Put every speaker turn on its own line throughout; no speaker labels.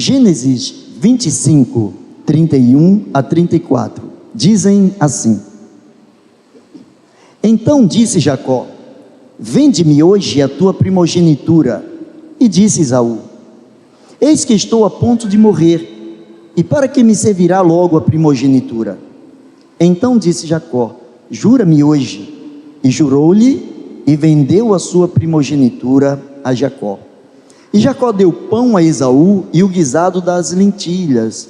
Gênesis 25, 31 a 34, dizem assim: Então disse Jacó: Vende-me hoje a tua primogenitura. E disse Esaú: Eis que estou a ponto de morrer, e para que me servirá logo a primogenitura? Então disse Jacó: Jura-me hoje. E jurou-lhe, e vendeu a sua primogenitura a Jacó. E Jacó deu pão a Esaú e o guisado das lentilhas.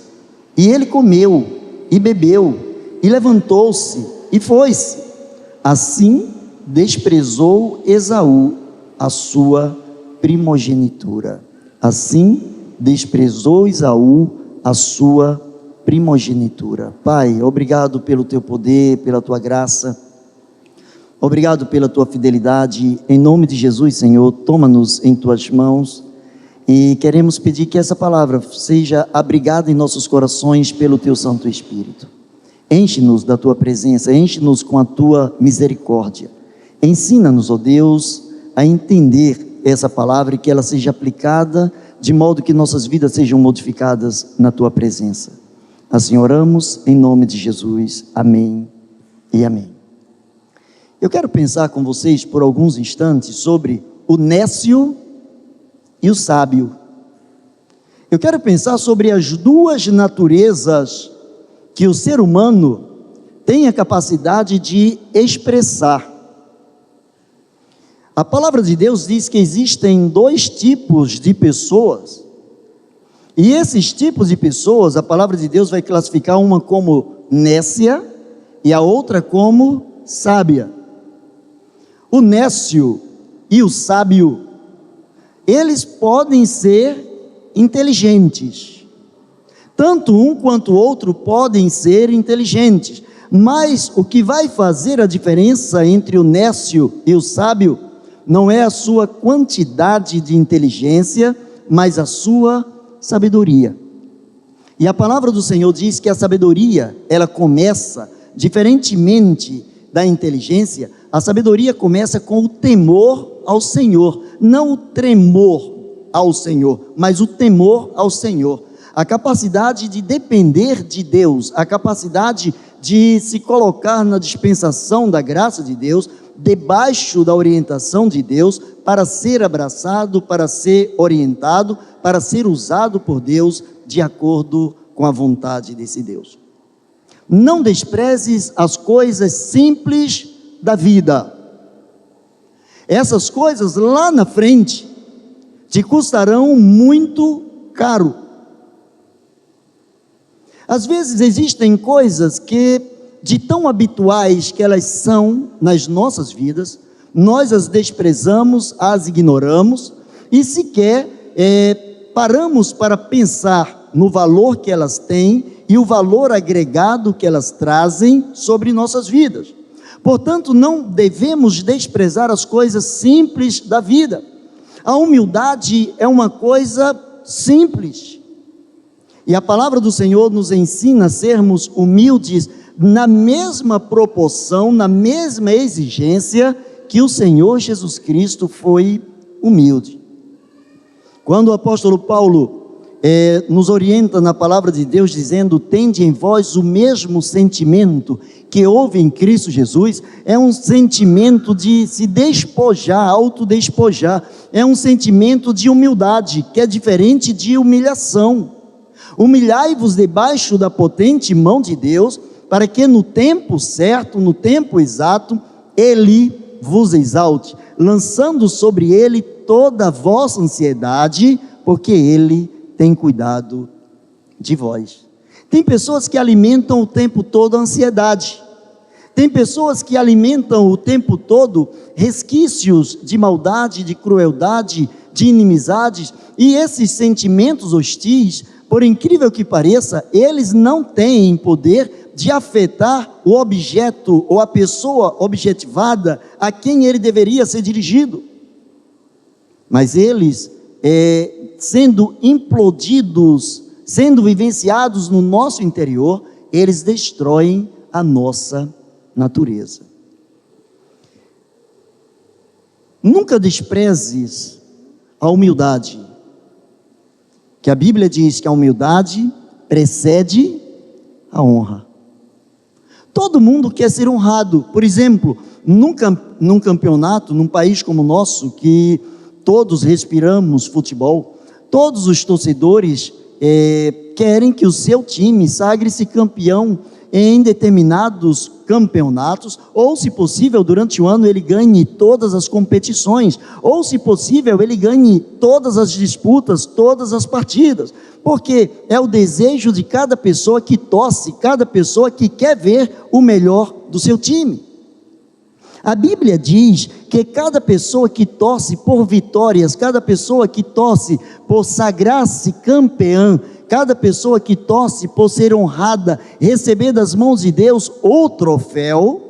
E ele comeu, e bebeu, e levantou-se, e foi-se. Assim desprezou Esaú a sua primogenitura. Assim desprezou Esaú a sua primogenitura. Pai, obrigado pelo teu poder, pela tua graça. Obrigado pela tua fidelidade. Em nome de Jesus, Senhor, toma-nos em tuas mãos. E queremos pedir que essa palavra seja abrigada em nossos corações pelo teu Santo Espírito. Enche-nos da tua presença, enche-nos com a tua misericórdia. Ensina-nos, ó Deus, a entender essa palavra e que ela seja aplicada de modo que nossas vidas sejam modificadas na tua presença. Assim oramos em nome de Jesus. Amém e amém. Eu quero pensar com vocês por alguns instantes sobre o nécio e o sábio. Eu quero pensar sobre as duas naturezas que o ser humano tem a capacidade de expressar. A palavra de Deus diz que existem dois tipos de pessoas, e esses tipos de pessoas, a palavra de Deus vai classificar uma como nécia e a outra como sábia. O nécio e o sábio, eles podem ser inteligentes, tanto um quanto o outro podem ser inteligentes, mas o que vai fazer a diferença entre o nécio e o sábio não é a sua quantidade de inteligência, mas a sua sabedoria. E a palavra do Senhor diz que a sabedoria, ela começa, diferentemente da inteligência, a sabedoria começa com o temor ao Senhor, não o tremor ao Senhor, mas o temor ao Senhor. A capacidade de depender de Deus, a capacidade de se colocar na dispensação da graça de Deus, debaixo da orientação de Deus, para ser abraçado, para ser orientado, para ser usado por Deus, de acordo com a vontade desse Deus. Não desprezes as coisas simples da vida. Essas coisas lá na frente te custarão muito caro. Às vezes existem coisas que, de tão habituais que elas são nas nossas vidas, nós as desprezamos, as ignoramos e sequer paramos para pensar no valor que elas têm e o valor agregado que elas trazem sobre nossas vidas. Portanto, não devemos desprezar as coisas simples da vida. A humildade é uma coisa simples. E a palavra do Senhor nos ensina a sermos humildes na mesma proporção, na mesma exigência que o Senhor Jesus Cristo foi humilde. Quando o apóstolo Paulo nos orienta na palavra de Deus, dizendo: tende em vós o mesmo sentimento que houve em Cristo Jesus, é um sentimento de se despojar, autodespojar, é um sentimento de humildade, que é diferente de humilhação. Humilhai-vos debaixo da potente mão de Deus, para que no tempo certo, no tempo exato, Ele vos exalte, lançando sobre Ele toda a vossa ansiedade, porque Ele tem cuidado de vós. Tem pessoas que alimentam o tempo todo a ansiedade, tem pessoas que alimentam o tempo todo resquícios de maldade, de crueldade, de inimizades, e esses sentimentos hostis, por incrível que pareça, eles não têm poder de afetar o objeto ou a pessoa objetivada a quem ele deveria ser dirigido. Mas eles, sendo implodidos, sendo vivenciados no nosso interior, eles destroem a nossa natureza. Nunca desprezes a humildade. que a Bíblia diz que a humildade precede a honra. Todo mundo quer ser honrado. Por exemplo, num campeonato, num país como o nosso, que todos respiramos futebol, todos os torcedores querem que o seu time sagre-se campeão em determinados campeonatos, ou se possível, durante o ano ele ganhe todas as competições, ou se possível, ele ganhe todas as disputas, todas as partidas, porque é o desejo de cada pessoa que torce, cada pessoa que quer ver o melhor do seu time. A Bíblia diz que cada pessoa que torce por vitórias, cada pessoa que torce por sagrar-se campeã, cada pessoa que torce por ser honrada, receber das mãos de Deus o troféu,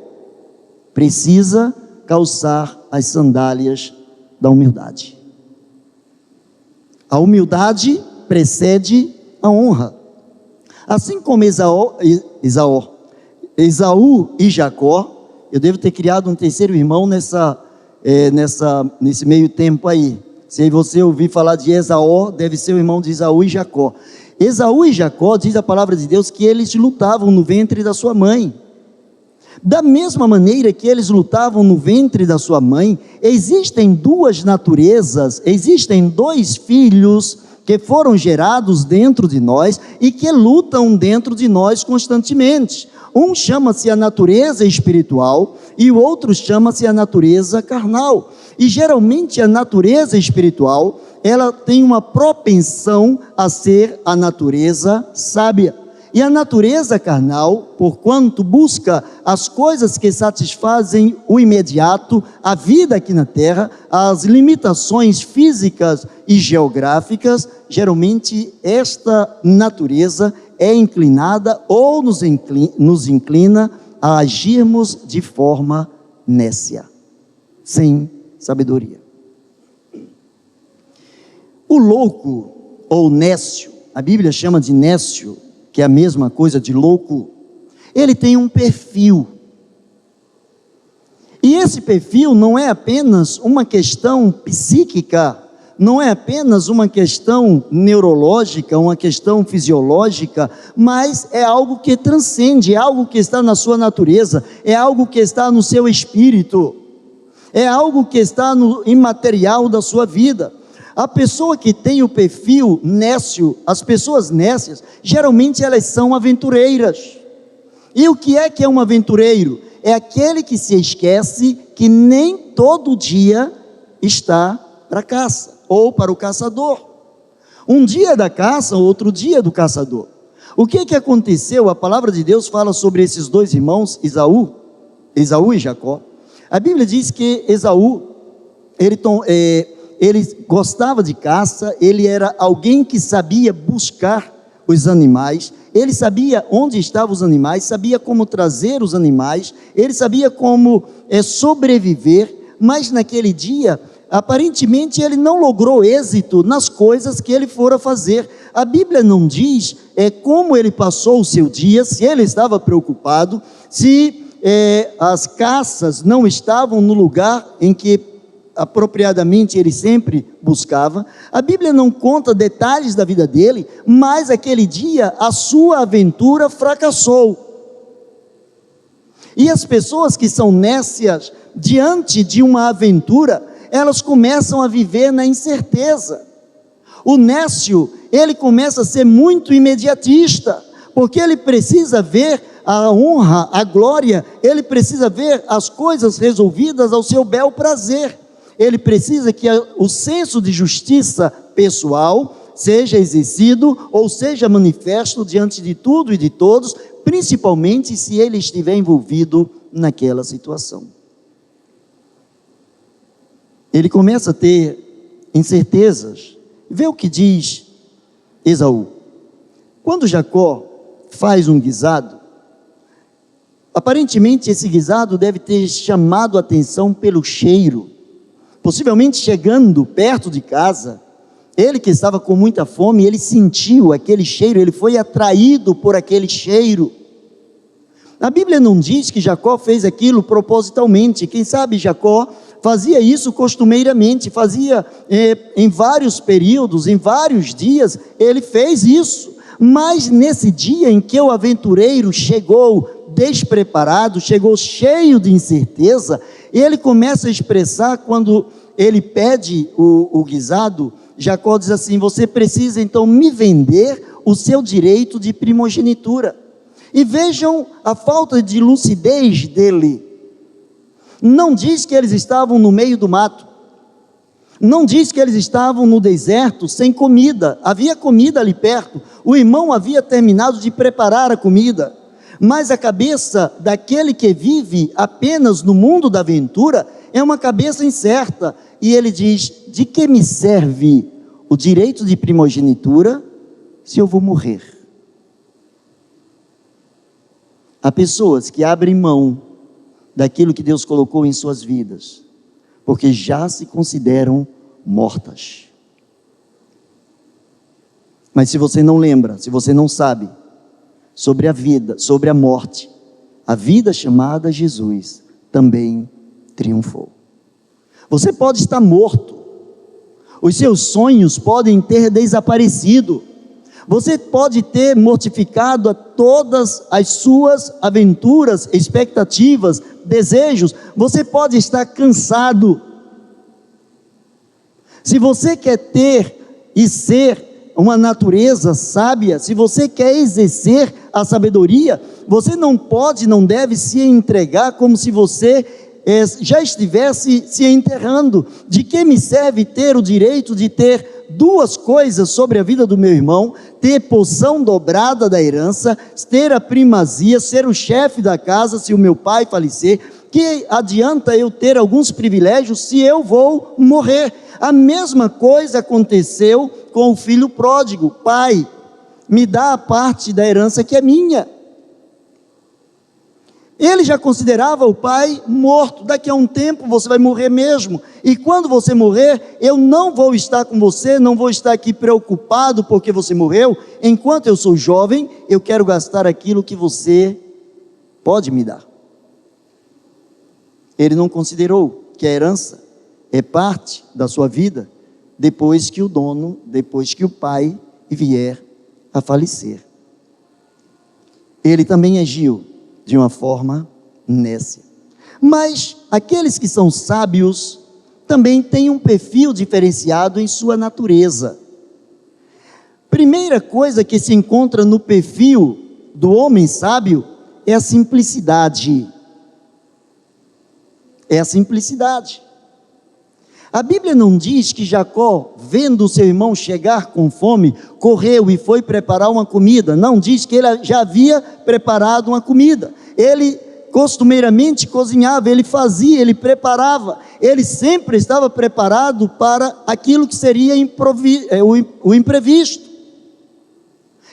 precisa calçar as sandálias da humildade. A humildade precede a honra. Assim como Esaú e Jacó, eu devo ter criado um terceiro irmão nesse meio tempo aí. Se você ouvir falar de Esaú, deve ser o irmão de Esaú e Jacó. Esaú e Jacó, diz a palavra de Deus, que eles lutavam no ventre da sua mãe. Da mesma maneira que eles lutavam no ventre da sua mãe, existem duas naturezas, existem dois filhos que foram gerados dentro de nós e que lutam dentro de nós constantemente. Um chama-se a natureza espiritual e o outro chama-se a natureza carnal. E geralmente a natureza espiritual, ela tem uma propensão a ser a natureza sábia. E a natureza carnal, porquanto busca as coisas que satisfazem o imediato, a vida aqui na terra, as limitações físicas e geográficas, geralmente esta natureza é inclinada ou nos inclina a agirmos de forma nécia, sem sabedoria. O louco ou nécio, a Bíblia chama de nécio, que é a mesma coisa de louco, ele tem um perfil. E esse perfil não é apenas uma questão psíquica, não é apenas uma questão neurológica, uma questão fisiológica, mas é algo que transcende, é algo que está na sua natureza, é algo que está no seu espírito, é algo que está no imaterial da sua vida. A pessoa que tem o perfil nécio, as pessoas nécias, geralmente elas são aventureiras. E o que é um aventureiro? É aquele que se esquece que nem todo dia está para a caça, ou para o caçador. Um dia da caça, outro dia do caçador. O que aconteceu? A palavra de Deus fala sobre esses dois irmãos, Esaú e Jacó. A Bíblia diz que Esaú, ele gostava de caça, ele era alguém que sabia buscar os animais, ele sabia onde estavam os animais, sabia como trazer os animais, ele sabia como sobreviver, mas naquele dia, aparentemente ele não logrou êxito nas coisas que ele fora fazer. A Bíblia não diz como ele passou o seu dia, se ele estava preocupado, se as caças não estavam no lugar em que apropriadamente ele sempre buscava. A Bíblia não conta detalhes da vida dele, mas aquele dia a sua aventura fracassou. E as pessoas que são nécias diante de uma aventura, elas começam a viver na incerteza. O nécio, ele começa a ser muito imediatista, porque ele precisa ver a honra, a glória, ele precisa ver as coisas resolvidas ao seu bel prazer. Ele precisa que o senso de justiça pessoal seja exercido ou seja manifesto diante de tudo e de todos, principalmente se ele estiver envolvido naquela situação. Ele começa a ter incertezas. Vê o que diz Esaú. Quando Jacó faz um guisado, aparentemente esse guisado deve ter chamado a atenção pelo cheiro. Possivelmente chegando perto de casa, ele que estava com muita fome, ele sentiu aquele cheiro, ele foi atraído por aquele cheiro. A Bíblia não diz que Jacó fez aquilo propositalmente. Quem sabe Jacó fazia isso costumeiramente, fazia em vários períodos, em vários dias, ele fez isso. Mas nesse dia em que o aventureiro chegou despreparado, chegou cheio de incerteza, ele começa a expressar, quando ele pede o guisado, Jacó diz assim: você precisa então me vender o seu direito de primogenitura. E vejam a falta de lucidez dele. Não diz que eles estavam no meio do mato, não diz que eles estavam no deserto sem comida, havia comida ali perto, o irmão havia terminado de preparar a comida, mas a cabeça daquele que vive apenas no mundo da aventura é uma cabeça incerta, e ele diz: de que me serve o direito de primogenitura se eu vou morrer? Há pessoas que abrem mão daquilo que Deus colocou em suas vidas, porque já se consideram mortas. Mas se você não lembra, se você não sabe sobre a vida, sobre a morte, a vida chamada Jesus também triunfou. Você pode estar morto, os seus sonhos podem ter desaparecido, você pode ter mortificado a todas as suas aventuras, expectativas, desejos, você pode estar cansado. Se você quer ter e ser uma natureza sábia, se você quer exercer a sabedoria, você não pode, não deve se entregar como se você já estivesse se enterrando. De que me serve ter o direito de ter duas coisas sobre a vida do meu irmão, ter porção dobrada da herança, ter a primazia, ser o chefe da casa se o meu pai falecer? Que adianta eu ter alguns privilégios se eu vou morrer? A mesma coisa aconteceu com o filho pródigo. Pai, me dá a parte da herança que é minha. Ele já considerava o pai morto. Daqui a um tempo você vai morrer mesmo, e quando você morrer, eu não vou estar com você, não vou estar aqui preocupado porque você morreu. Enquanto eu sou jovem, eu quero gastar aquilo que você pode me dar. Ele não considerou que a herança é parte da sua vida depois que o dono, depois que o pai vier a falecer. Ele também agiu de uma forma nécia. Mas aqueles que são sábios também têm um perfil diferenciado em sua natureza. Primeira coisa que se encontra no perfil do homem sábio é a simplicidade. É a simplicidade. A Bíblia não diz que Jacó, vendo o seu irmão chegar com fome, correu e foi preparar uma comida. Não diz que ele já havia preparado uma comida. Ele costumeiramente cozinhava, ele fazia, ele preparava. Ele sempre estava preparado para aquilo que seria o imprevisto.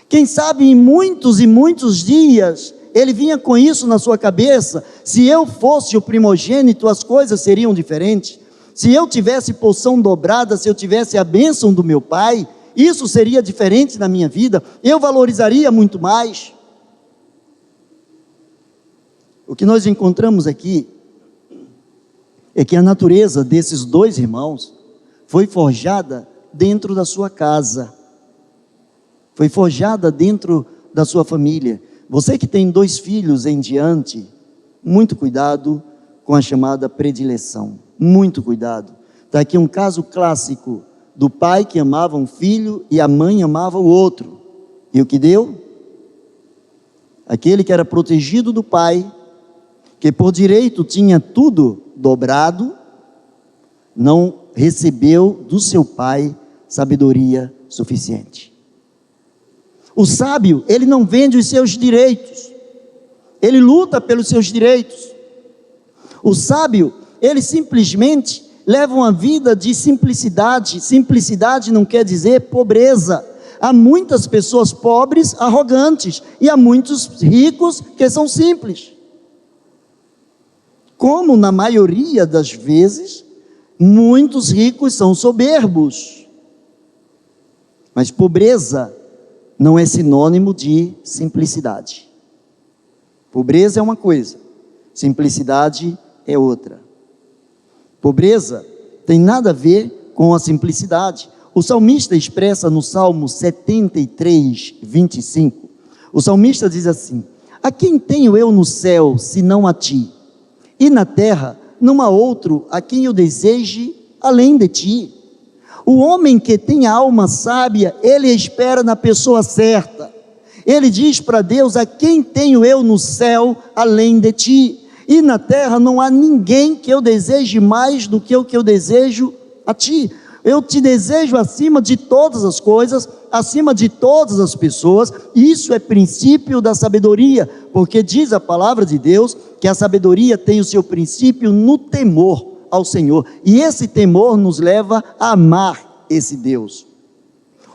Quem sabe em muitos e muitos dias, ele vinha com isso na sua cabeça: se eu fosse o primogênito, as coisas seriam diferentes. Se eu tivesse porção dobrada, se eu tivesse a bênção do meu pai, isso seria diferente na minha vida, eu valorizaria muito mais. O que nós encontramos aqui é que a natureza desses dois irmãos foi forjada dentro da sua casa, foi forjada dentro da sua família. Você que tem 2 filhos em diante, muito cuidado com a chamada predileção, muito cuidado. Está aqui um caso clássico do pai que amava um filho e a mãe amava o outro, e o que deu? Aquele que era protegido do pai, que por direito tinha tudo dobrado, não recebeu do seu pai sabedoria suficiente. O sábio, ele não vende os seus direitos, ele luta pelos seus direitos. O sábio, ele simplesmente leva uma vida de simplicidade. Simplicidade não quer dizer pobreza. Há muitas pessoas pobres, arrogantes, e há muitos ricos que são simples. Como na maioria das vezes, muitos ricos são soberbos. Mas pobreza não é sinônimo de simplicidade. Pobreza é uma coisa, simplicidade é outra. Pobreza tem nada a ver com a simplicidade. O salmista expressa no Salmo 73, 25, o salmista diz assim: a quem tenho eu no céu, senão a ti? E na terra, não há outro a quem eu deseje além de ti. O homem que tem a alma sábia, ele espera na pessoa certa. Ele diz para Deus: a quem tenho eu no céu além de ti? E na terra não há ninguém que eu deseje mais do que o que eu desejo a ti. Eu te desejo acima de todas as coisas, acima de todas as pessoas. Isso é princípio da sabedoria, porque diz a palavra de Deus que a sabedoria tem o seu princípio no temor ao Senhor, e esse temor nos leva a amar esse Deus.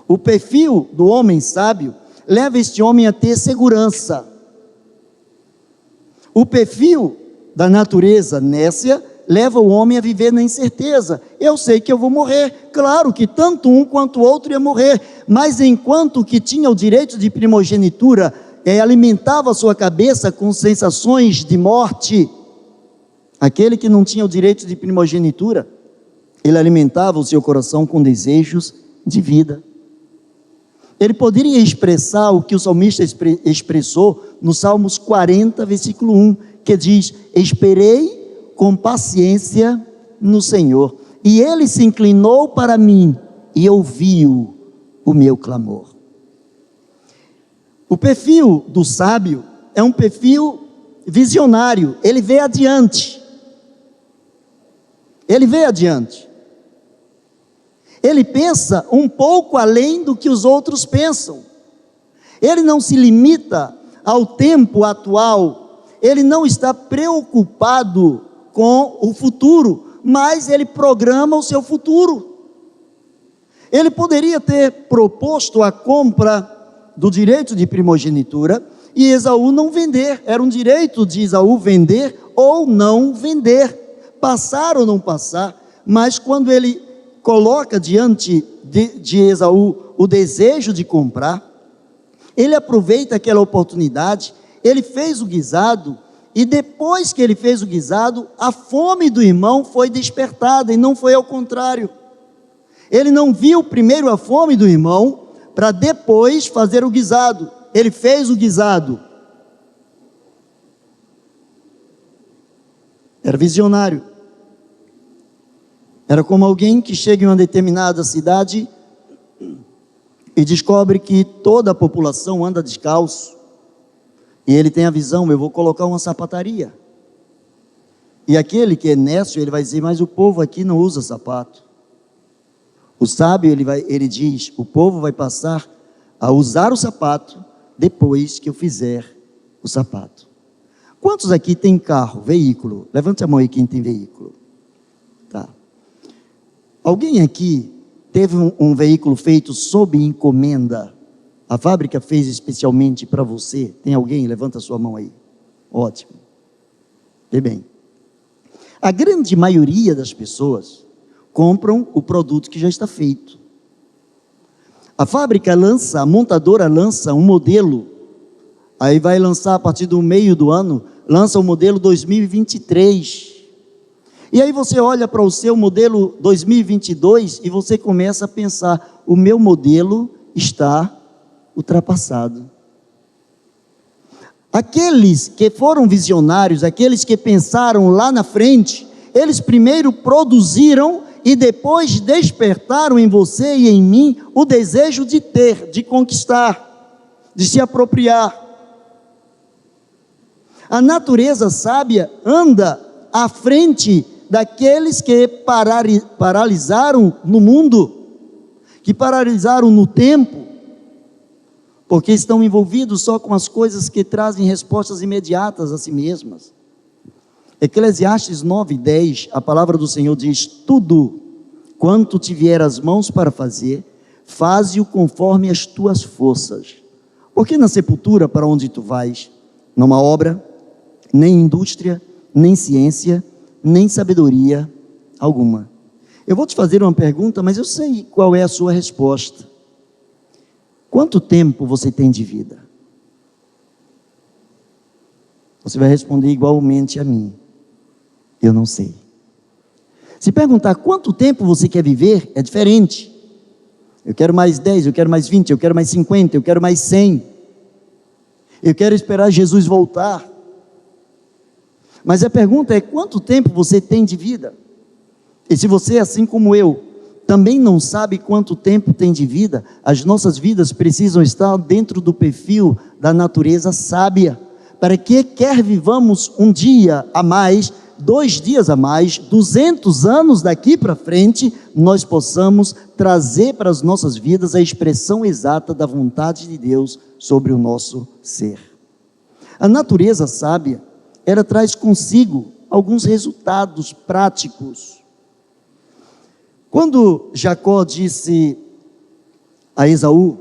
O perfil do homem sábio leva este homem a ter segurança. O perfil da natureza nécia leva o homem a viver na incerteza. Eu sei que eu vou morrer. Claro que tanto um quanto o outro ia morrer, mas enquanto que tinha o direito de primogenitura, alimentava a sua cabeça com sensações de morte. Aquele que não tinha o direito de primogenitura, ele alimentava o seu coração com desejos de vida. Ele poderia expressar o que o salmista expressou no Salmos 40, versículo 1, que diz: esperei com paciência no Senhor, e ele se inclinou para mim e ouviu o meu clamor. O perfil do sábio é um perfil visionário, ele vê adiante. Ele vê adiante. Ele pensa um pouco além do que os outros pensam. Ele não se limita ao tempo atual. Ele não está preocupado com o futuro, mas ele programa o seu futuro. Ele poderia ter proposto a compra do direito de primogenitura e Esaú não vender. Era um direito de Esaú vender ou não vender, passar ou não passar. Mas quando ele coloca diante de Esaú o desejo de comprar, ele aproveita aquela oportunidade, ele fez o guisado, e depois que ele fez o guisado, a fome do irmão foi despertada, e não foi ao contrário. Ele não viu primeiro a fome do irmão, para depois fazer o guisado. Ele fez o guisado. Era visionário. Era como alguém que chega em uma determinada cidade e descobre que toda a população anda descalço. E ele tem a visão: eu vou colocar uma sapataria. E aquele que é nécio, ele vai dizer: mas o povo aqui não usa sapato. O sábio, ele diz: o povo vai passar a usar o sapato depois que eu fizer o sapato. Quantos aqui tem carro, veículo? Levante a mão aí quem tem veículo. Tá. Alguém aqui teve um veículo feito sob encomenda? A fábrica fez especialmente para você? Tem alguém? Levanta a sua mão aí. Ótimo. Vê bem. A grande maioria das pessoas compram o produto que já está feito. A fábrica lança, a montadora lança um modelo, aí vai lançar a partir do meio do ano, lança o modelo 2023. E aí você olha para o seu modelo 2022 e você começa a pensar: o meu modelo está ultrapassado. Aqueles que foram visionários, aqueles que pensaram lá na frente, eles primeiro produziram e depois despertaram em você e em mim o desejo de ter, de conquistar, de se apropriar. A natureza sábia anda à frente daqueles que paralisaram no mundo, que paralisaram no tempo, porque estão envolvidos só com as coisas que trazem respostas imediatas a si mesmas. Eclesiastes 9:10, a palavra do Senhor diz: tudo quanto te vier às mãos para fazer, faze-o conforme as tuas forças. Porque na sepultura para onde tu vais, não há obra, nem indústria, nem ciência, nem sabedoria alguma. Eu vou te fazer uma pergunta, mas eu sei qual é a sua resposta. Quanto tempo você tem de vida? Você vai responder igualmente a mim: eu não sei. Se perguntar quanto tempo você quer viver, é diferente. Eu quero mais 10, eu quero mais 20, eu quero mais 50, eu quero mais 100. Eu quero esperar Jesus voltar. Mas a pergunta é: quanto tempo você tem de vida? E se você, assim como eu, também não sabe quanto tempo tem de vida, as nossas vidas precisam estar dentro do perfil da natureza sábia, para que quer vivamos um dia a mais, 2 dias a mais, 200 anos daqui para frente, nós possamos trazer para as nossas vidas a expressão exata da vontade de Deus sobre o nosso ser. A natureza sábia, ela traz consigo alguns resultados práticos. Quando Jacó disse a Esaú: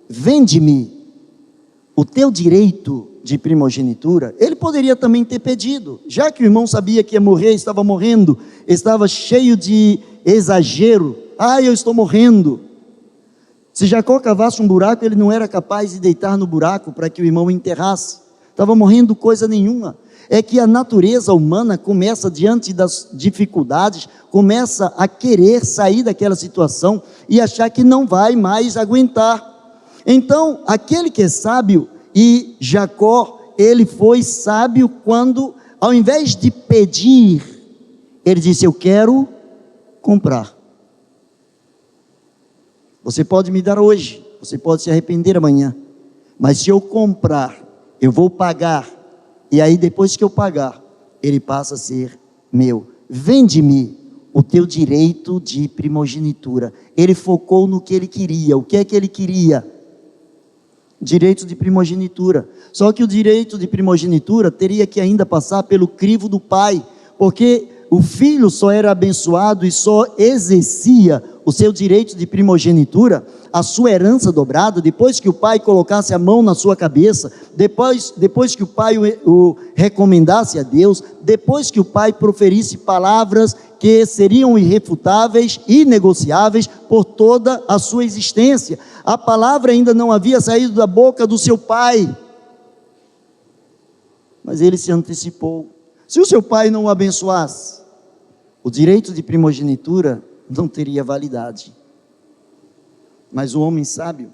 vende-me o teu direito de primogenitura, ele poderia também ter pedido, já que o irmão sabia que ia morrer, estava morrendo, estava cheio de exagero. Eu estou morrendo. Se Jacó cavasse um buraco, ele não era capaz de deitar no buraco para que o irmão o enterrasse, estava morrendo coisa nenhuma. É que a natureza humana começa, diante das dificuldades, começa a querer sair daquela situação e achar que não vai mais aguentar. Então, aquele que é sábio, e Jacó, ele foi sábio quando, ao invés de pedir, ele disse: eu quero comprar. Você pode me dar hoje, você pode se arrepender amanhã, mas se eu comprar, eu vou pagar. E aí, depois que eu pagar, ele passa a ser meu. Vende-me o teu direito de primogenitura. Ele focou no que ele queria. O que é que ele queria? Direito de primogenitura. Só que o direito de primogenitura teria que ainda passar pelo crivo do pai, porque o filho só era abençoado e só exercia o seu direito de primogenitura, a sua herança dobrada, depois que o pai colocasse a mão na sua cabeça, depois que o pai o recomendasse a Deus, depois que o pai proferisse palavras que seriam irrefutáveis, inegociáveis por toda a sua existência. A palavra ainda não havia saído da boca do seu pai, mas ele se antecipou. Se o seu pai não o abençoasse, o direito de primogenitura não teria validade. Mas o homem sábio,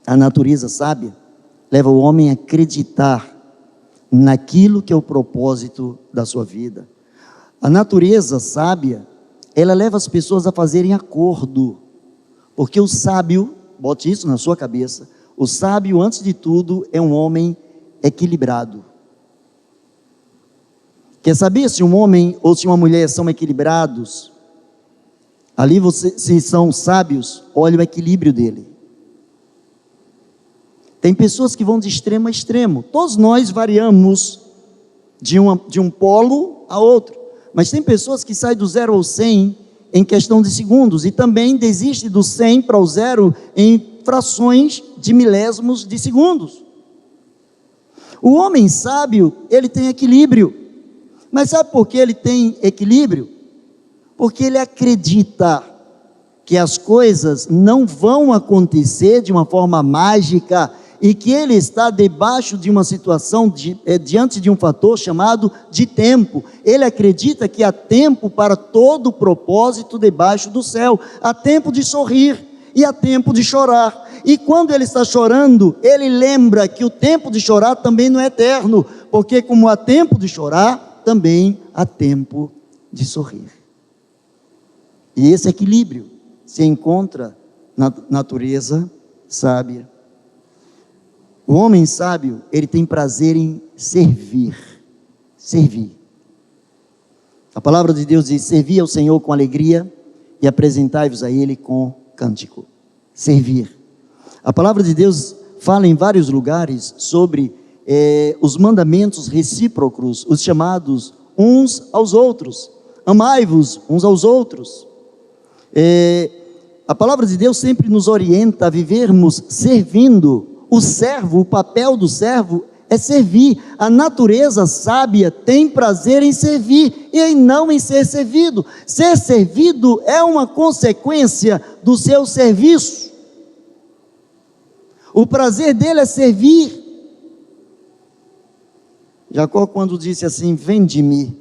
a natureza sábia, leva o homem a acreditar naquilo que é o propósito da sua vida. A natureza sábia, ela leva as pessoas a fazerem acordo, porque o sábio, bote isso na sua cabeça, o sábio, antes de tudo, é um homem equilibrado. Quer saber se um homem ou se uma mulher são equilibrados? Ali se são sábios, olha o equilíbrio dele. Tem pessoas que vão de extremo a extremo. Todos nós variamos de um polo a outro. Mas tem pessoas que saem do 0 ao 100 em questão de segundos. E também desiste do 100 para o 0 em frações de milésimos de segundos. O homem sábio, ele tem equilíbrio. Mas sabe por que ele tem equilíbrio? Porque ele acredita que as coisas não vão acontecer de uma forma mágica e que ele está debaixo de uma situação, diante de um fator chamado de tempo. Ele acredita que há tempo para todo propósito debaixo do céu. Há tempo de sorrir e há tempo de chorar. E quando ele está chorando, ele lembra que o tempo de chorar também não é eterno, porque como há tempo de chorar, também há tempo de sorrir. E esse equilíbrio se encontra na natureza sábia. O homem sábio, ele tem prazer em servir. Servir. A palavra de Deus diz: servi ao Senhor com alegria e apresentai-vos a Ele com cântico. Servir. A palavra de Deus fala em vários lugares sobre os mandamentos recíprocos, os chamados uns aos outros. Amai-vos uns aos outros. A palavra de Deus sempre nos orienta a vivermos servindo. O servo, o papel do servo é servir. A natureza sábia tem prazer em servir e não em ser servido. Ser servido é uma consequência do seu serviço. O prazer dele é servir. Jacó, quando disse assim: vende-me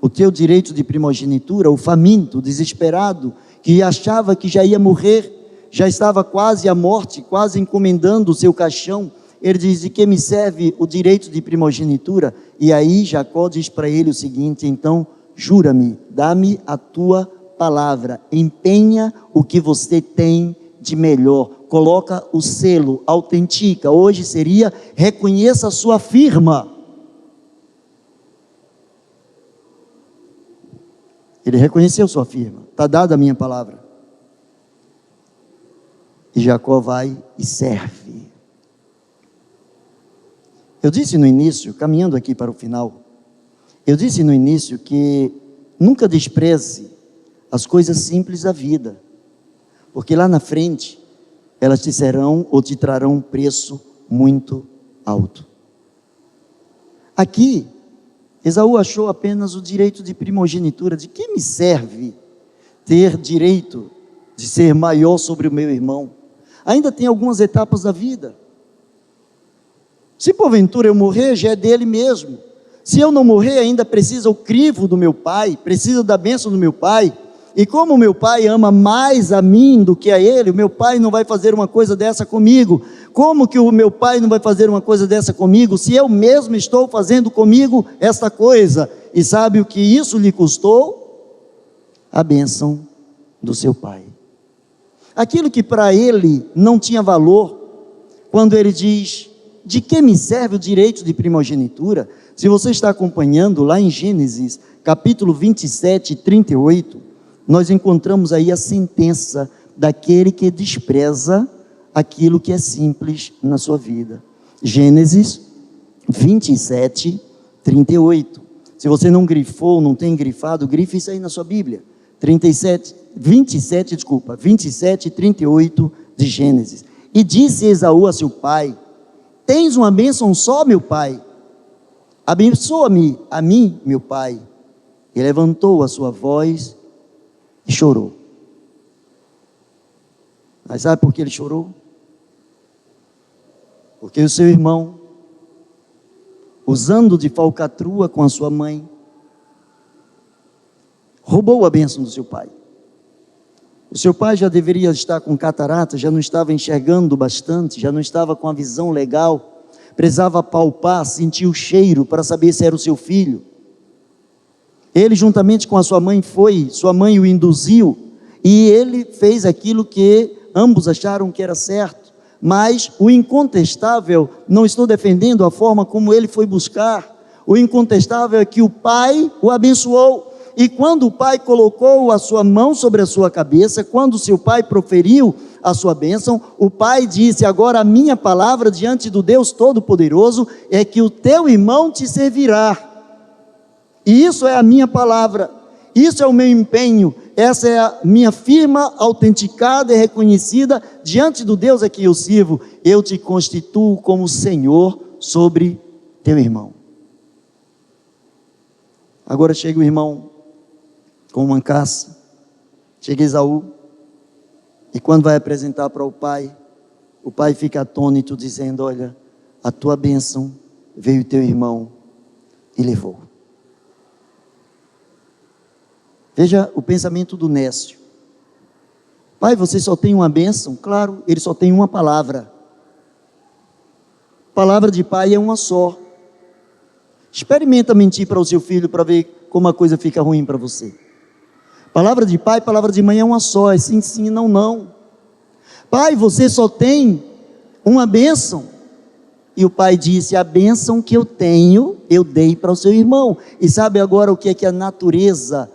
o teu direito de primogenitura, o faminto, o desesperado, que achava que já ia morrer, já estava quase à morte, quase encomendando o seu caixão, ele diz: de que me serve o direito de primogenitura? E aí Jacó diz para ele o seguinte: então jura-me, dá-me a tua palavra, empenha o que você tem de melhor, coloca o selo, autentica, hoje seria reconheça a sua firma. Ele reconheceu sua firma, está dada a minha palavra. E Jacó vai e serve. Eu disse no início, caminhando aqui para o final, eu disse no início que nunca despreze as coisas simples da vida, porque lá na frente elas te serão ou te trarão um preço muito alto. Aqui, Esaú achou apenas o direito de primogenitura. De que me serve ter direito de ser maior sobre o meu irmão? Ainda tem algumas etapas da vida. Se porventura eu morrer, já é dele mesmo. Se eu não morrer, ainda precisa o crivo do meu pai, precisa da bênção do meu pai. E como o meu pai ama mais a mim do que a ele, o meu pai não vai fazer uma coisa dessa comigo. Como que o meu pai não vai fazer uma coisa dessa comigo, se eu mesmo estou fazendo comigo esta coisa? E sabe o que isso lhe custou? A bênção do seu pai. Aquilo que para ele não tinha valor, quando ele diz: de que me serve o direito de primogenitura? Se você está acompanhando lá em Gênesis, capítulo 27, 38, nós encontramos aí a sentença daquele que despreza aquilo que é simples na sua vida. Gênesis 27, 38. Se você não grifou, não tem grifado, grife isso aí na sua Bíblia. 27, 38 de Gênesis. E disse Esaú a seu pai: tens uma bênção só, meu pai? Abençoa-me a mim, meu pai. E levantou a sua voz e chorou. Mas sabe por que ele chorou? Porque o seu irmão, usando de falcatrua com a sua mãe, roubou a bênção do seu pai. O seu pai já deveria estar com catarata, já não estava enxergando bastante, já não estava com a visão legal, precisava palpar, sentir o cheiro para saber se era o seu filho. Ele juntamente com a sua mãe sua mãe o induziu, e ele fez aquilo que ambos acharam que era certo, mas o incontestável, não estou defendendo a forma como ele foi buscar, o incontestável é que o pai o abençoou. E quando o pai colocou a sua mão sobre a sua cabeça, quando seu pai proferiu a sua bênção, o pai disse: agora a minha palavra diante do Deus Todo-Poderoso é que o teu irmão te servirá. E isso é a minha palavra, isso é o meu empenho, essa é a minha firma autenticada e reconhecida diante do Deus a quem eu sirvo. Eu te constituo como Senhor sobre teu irmão. Agora chega o irmão com uma caça, chega Esaú, e quando vai apresentar para o pai fica atônito, dizendo: olha, a tua bênção veio teu irmão e levou. Veja o pensamento do nécio. Pai, você só tem uma bênção? Claro, ele só tem uma palavra. Palavra de pai é uma só. Experimenta mentir para o seu filho para ver como a coisa fica ruim para você. Palavra de pai, palavra de mãe é uma só, é sim, sim, não, não. Pai, você só tem uma bênção. E o pai disse: a bênção que eu tenho, eu dei para o seu irmão. E sabe agora o que é que a natureza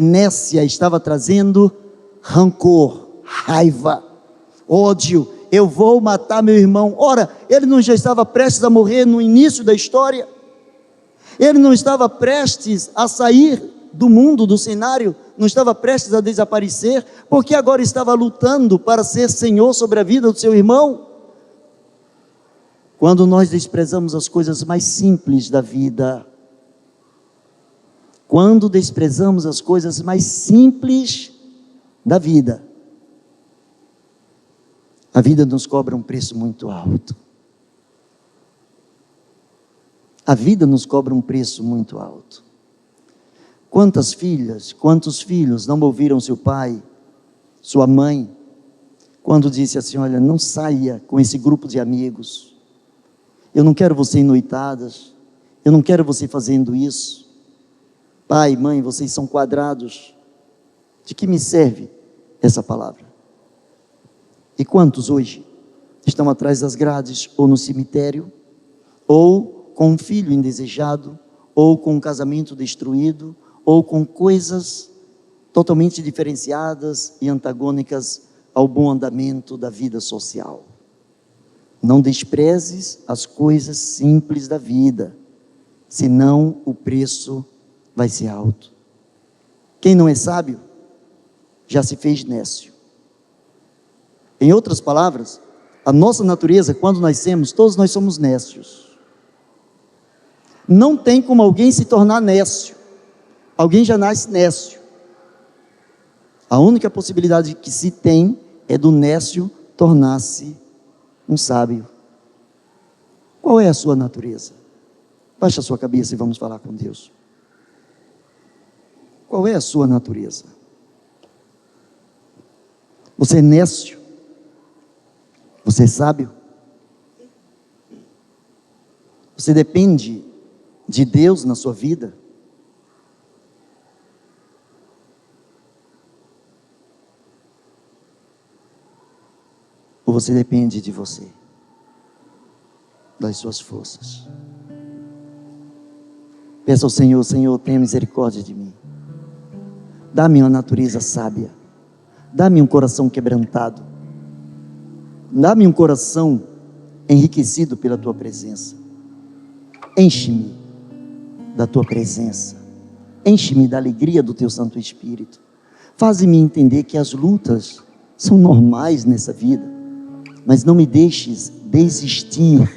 nécia estava trazendo? Rancor, raiva, ódio. Eu vou matar meu irmão. Ora, ele não já estava prestes a morrer no início da história? Ele não estava prestes a sair do mundo, do cenário, não estava prestes a desaparecer, porque agora estava lutando para ser Senhor sobre a vida do seu irmão? Quando nós desprezamos as coisas mais simples da vida, quando desprezamos as coisas mais simples da vida, a vida nos cobra um preço muito alto. A vida nos cobra um preço muito alto. Quantas filhas, quantos filhos não ouviram seu pai, sua mãe, quando disse assim: olha, não saia com esse grupo de amigos, eu não quero você em noitadas, eu não quero você fazendo isso. Pai, mãe, vocês são quadrados. De que me serve essa palavra? E quantos hoje estão atrás das grades, ou no cemitério, ou com um filho indesejado, ou com um casamento destruído, ou com coisas totalmente diferenciadas e antagônicas ao bom andamento da vida social? Não desprezes as coisas simples da vida, senão o preço vai ser alto. Quem não é sábio, já se fez nécio. Em outras palavras, a nossa natureza, quando nascemos, todos nós somos nécios. Não tem como alguém se tornar nécio. Alguém já nasce nécio. A única possibilidade que se tem é do nécio tornar-se um sábio. Qual é a sua natureza? Baixa a sua cabeça e vamos falar com Deus. Qual é a sua natureza? Você é nécio? Você é sábio? Você depende de Deus na sua vida? Ou você depende de você, das suas forças? Peça ao Senhor: Senhor, tenha misericórdia de mim. Dá-me uma natureza sábia. Dá-me um coração quebrantado. Dá-me um coração enriquecido pela Tua presença. Enche-me da Tua presença. Enche-me da alegria do Teu Santo Espírito. Faz-me entender que as lutas são normais nessa vida, mas não me deixes desistir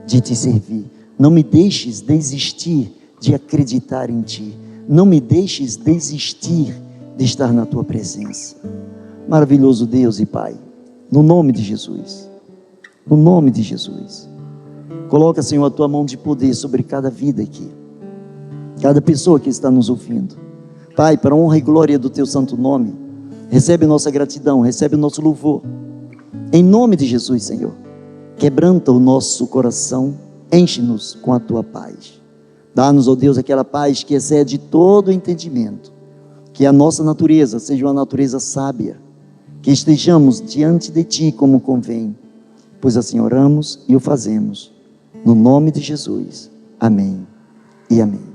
de Te servir. Não me deixes desistir de acreditar em Ti. Não me deixes desistir de estar na Tua presença. Maravilhoso Deus e Pai, no nome de Jesus, no nome de Jesus, coloca, Senhor, a Tua mão de poder sobre cada vida aqui, cada pessoa que está nos ouvindo. Pai, para a honra e glória do Teu santo nome, recebe nossa gratidão, recebe o nosso louvor, em nome de Jesus, Senhor. Quebranta o nosso coração, enche-nos com a Tua paz. Dá-nos, ó Deus, aquela paz que excede todo o entendimento, que a nossa natureza seja uma natureza sábia, que estejamos diante de Ti como convém, pois assim oramos e o fazemos, no nome de Jesus. Amém e amém.